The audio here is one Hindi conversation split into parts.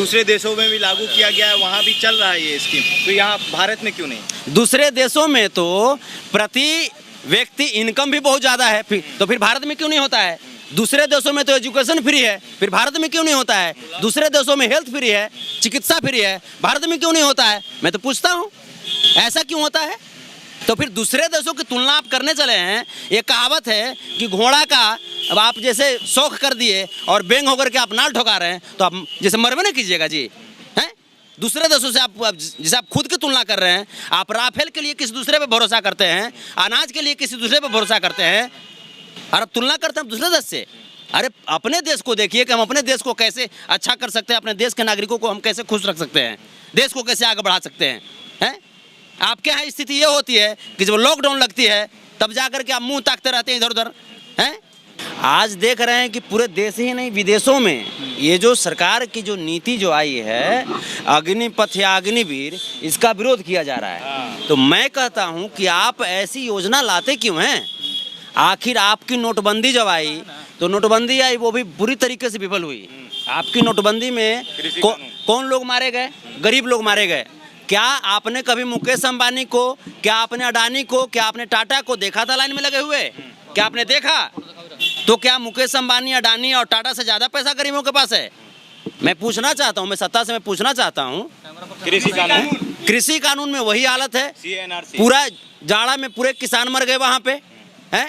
दूसरे देशों में भी लागू किया गया है, वहाँ भी चल रहा है ये स्कीम, तो यहाँ भारत में क्यों नहीं? दूसरे देशों में तो प्रति व्यक्ति इनकम भी बहुत ज़्यादा है, तो फिर भारत में क्यों नहीं होता है? दूसरे देशों में तो एजुकेशन फ्री है, फिर भारत में क्यों नहीं होता है? दूसरे देशों में हेल्थ फ्री है, चिकित्सा फ्री है, भारत में क्यों नहीं होता है? मैं तो पूछता हूँ, ऐसा क्यों होता है? तो फिर दूसरे देशों की तुलना आप करने चले हैं। ये कहावत है कि घोड़ा का अब आप जैसे शौक कर दिए और बेंग होकर के आप नाल ठोका रहे हैं, तो आप जैसे मरवे नहीं कीजिएगा जी, हैं? दूसरे देशों से आप जैसे आप खुद की तुलना कर रहे हैं, आप राफेल के लिए किसी दूसरे पे भरोसा करते हैं, अनाज के लिए किसी दूसरे पे भरोसा करते हैं, और अब तुलना करते हैं दूसरे देश से। अरे अपने देश को देखिए कि हम अपने देश को कैसे अच्छा कर सकते हैं, अपने देश के नागरिकों को हम कैसे खुश रख सकते हैं, देश को कैसे आगे बढ़ा सकते हैं, हैं? आपके यहाँ स्थिति ये होती है कि जब लॉकडाउन लगती है तब जाकर के आप मुंह ताकते रहते हैं इधर उधर, हैं? आज देख रहे हैं कि पूरे देश ही नहीं विदेशों में ये जो सरकार की जो नीति जो आई है अग्निपथ या अग्निवीर, इसका विरोध किया जा रहा है। तो मैं कहता हूं कि आप ऐसी योजना लाते क्यों हैं? आखिर आपकी नोटबंदी जब आई तो नोटबंदी आई वो भी बुरी तरीके से विफल हुई। आपकी नोटबंदी में कौन लोग मारे गए? गरीब लोग मारे गए। क्या आपने कभी मुकेश अंबानी को, क्या आपने अडानी को, क्या आपने टाटा को देखा था लाइन में लगे हुए? क्या आपने देखा? तो क्या मुकेश अंबानी, अडानी और टाटा से ज़्यादा पैसा गरीबों के पास है? मैं पूछना चाहता हूँ, मैं सत्ता से मैं पूछना चाहता हूँ, कृषि कानून में वही हालत है। पूरा जाड़ा में पूरे किसान मर गए वहाँ पे, हैं?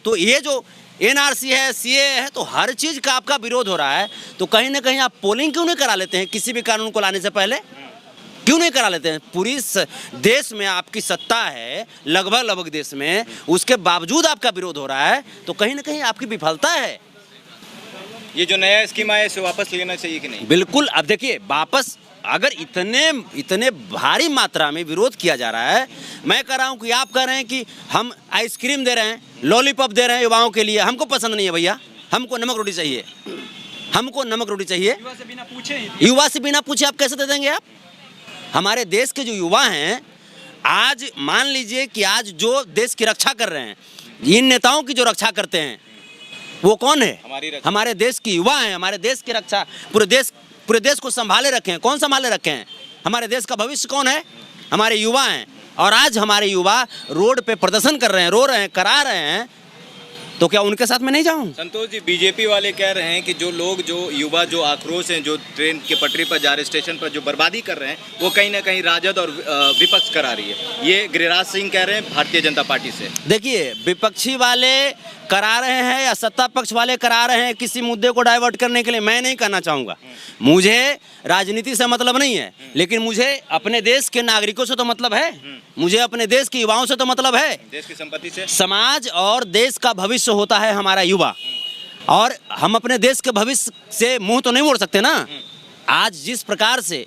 तो ये जो एनआरसी है, सीए है, तो हर चीज़ का आपका विरोध हो रहा है। तो कहीं ना कहीं आप पोलिंग क्यों नहीं करा लेते हैं? किसी भी कानून को लाने से पहले क्यों नहीं करा लेते हैं? पूरी देश में आपकी सत्ता है, लगभग देश में, उसके बावजूद आपका विरोध हो रहा है, तो कहीं ना कहीं आपकी विफलता है। ये जो नया स्कीम आया इसे वापस लेना चाहिए कि नहीं? बिल्कुल। अब देखिए, वापस अगर इतने भारी मात्रा में विरोध किया जा रहा है, मैं कह रहा हूँ कि आप कह रहे हैं कि हम आइसक्रीम दे रहे हैं, लॉलीपॉप दे रहे हैं युवाओं के लिए, हमको पसंद नहीं है भैया, हमको नमक रोटी चाहिए, हमको नमक रोटी चाहिए। युवा से बिना पूछे आप कैसे दे देंगे? आप हमारे देश के जो युवा हैं, आज मान लीजिए कि आज जो देश की रक्षा कर रहे हैं, इन नेताओं की जो रक्षा करते हैं वो कौन है? हमारे देश की युवा हैं। हमारे देश की रक्षा पूरे देश को संभाले रखे हैं। कौन संभाले रखे हैं? हमारे देश का भविष्य कौन है? हमारे युवा हैं। और आज हमारे युवा रोड पे प्रदर्शन कर रहे हैं, रो रहे हैं, करा रहे हैं, तो क्या उनके साथ में नहीं जाऊं? संतोष जी, बीजेपी वाले कह रहे हैं कि जो लोग, जो युवा, जो आक्रोश हैं, जो ट्रेन के पटरी पर जा रहे, स्टेशन पर जो बर्बादी कर रहे हैं, वो कहीं ना कहीं राजद और विपक्ष करा रही है। ये गिरिराज सिंह कह रहे हैं भारतीय जनता पार्टी से। देखिए, विपक्षी वाले करा रहे हैं या सत्ता पक्ष वाले करा रहे हैं किसी मुद्दे को डाइवर्ट करने के लिए, मैं नहीं कहना चाहूँगा। मुझे राजनीति से मतलब नहीं है, लेकिन मुझे अपने देश के नागरिकों से तो मतलब है, मुझे अपने देश के युवाओं से तो मतलब है। देश की संपत्ति से समाज और देश का भविष्य होता है हमारा युवा, और हम अपने देश के भविष्य से मुंह तो नहीं मोड़ सकते ना। आज जिस प्रकार से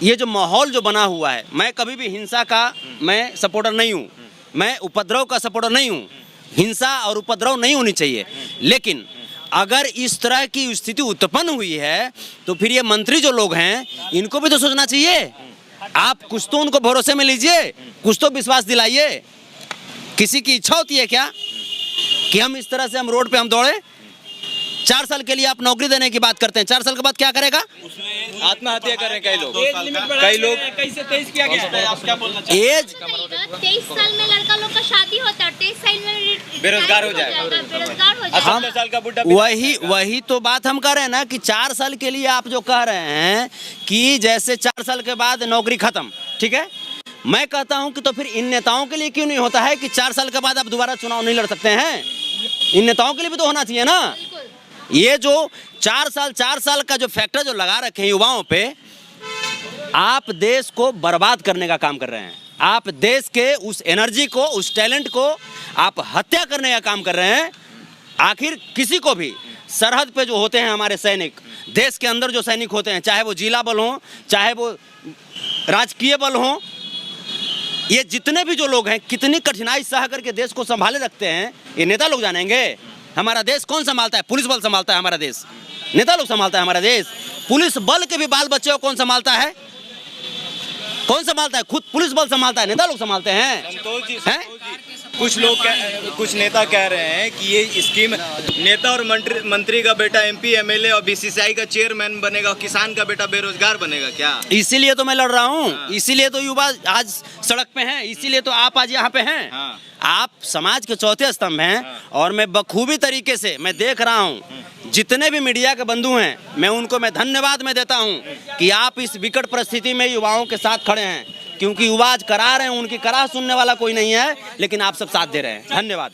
ये जो माहौल जो बना हुआ है, मैं कभी भी हिंसा का मैं सपोर्टर नहीं हूँ, मैं उपद्रव का सपोर्टर नहीं हूँ। हिंसा और उपद्रव नहीं होनी चाहिए, लेकिन अगर इस तरह की स्थिति उत्पन्न हुई है तो फिर ये मंत्री जो लोग हैं इनको भी तो सोचना चाहिए। आप कुछ तो उनको भरोसे में लीजिए, कुछ तो विश्वास दिलाइए। किसी की इच्छा होती है क्या कि हम इस तरह से हम रोड पे हम दौड़े? 4 साल के लिए आप नौकरी देने की बात करते हैं, 4 साल के बाद क्या करेगा? आत्महत्या कर रहे हैं कई लोग। कैसे 23 किया गया है? आप क्या बोलना चाहते हैं? एज 23 साल में लड़का लोग का शादी होता है, 23 साल में बेरोजगार हो जाएगा। बेरोजगार हो जाएगा। 70 साल का बुढ़ा वही तो बात हम कर रहे हैं ना कि 4 साल के लिए आप जो कह रहे हैं कि जैसे 4 साल के बाद नौकरी खत्म, ठीक है? मैं कहता हूं कि तो फिर इन नेताओं के लिए क्यों नहीं होता है कि 4 साल के बाद आप दोबारा चुनाव नहीं लड़ सकते हैं? इन नेताओं के लिए भी तो होना चाहिए ना। ये जो 4 साल का जो फैक्टर जो लगा रखे हैं युवाओं पे, आप देश को बर्बाद करने का काम कर रहे हैं। आप देश के उस एनर्जी को, उस टैलेंट को आप हत्या करने का काम कर रहे हैं। आखिर किसी को भी सरहद पे जो होते हैं हमारे सैनिक, देश के अंदर जो सैनिक होते हैं, चाहे वो जिला बल हो, चाहे वो राजकीय बल हो, ये जितने भी जो लोग हैं कितनी कठिनाई सह करके देश को संभाले रखते हैं, ये नेता लोग जानेंगे। हमारा देश कौन संभालता है? पुलिस बल संभालता है हमारा देश, नेता लोग संभालता है हमारा देश। पुलिस बल के भी बाल बच्चे को कौन संभालता है? कौन संभालता है? खुद पुलिस बल संभालता है, नेता लोग संभालते हैं। संतोष जी, कुछ लोग कुछ नेता कह रहे हैं कि ये स्कीम नेता और मंत्री का बेटा एमपी एमएलए और बीसीसीआई का चेयरमैन बनेगा और किसान का बेटा बेरोजगार बनेगा क्या? इसीलिए तो मैं लड़ रहा हूँ, इसीलिए तो युवा आज सड़क पे हैं, इसीलिए तो आप आज यहाँ पे हैं। हाँ। आप समाज के चौथे स्तंभ हैं और मैं बखूबी तरीके से मैं देख रहा हूँ जितने भी मीडिया के बंधु हैं, मैं उनको मैं धन्यवाद मैं देता हूँ कि आप इस विकट परिस्थिति में युवाओं के साथ खड़े हैं, क्योंकि युवा आज करा रहे हैं, उनकी करा सुनने वाला कोई नहीं है, लेकिन आप सब साथ दे रहे हैं। धन्यवाद।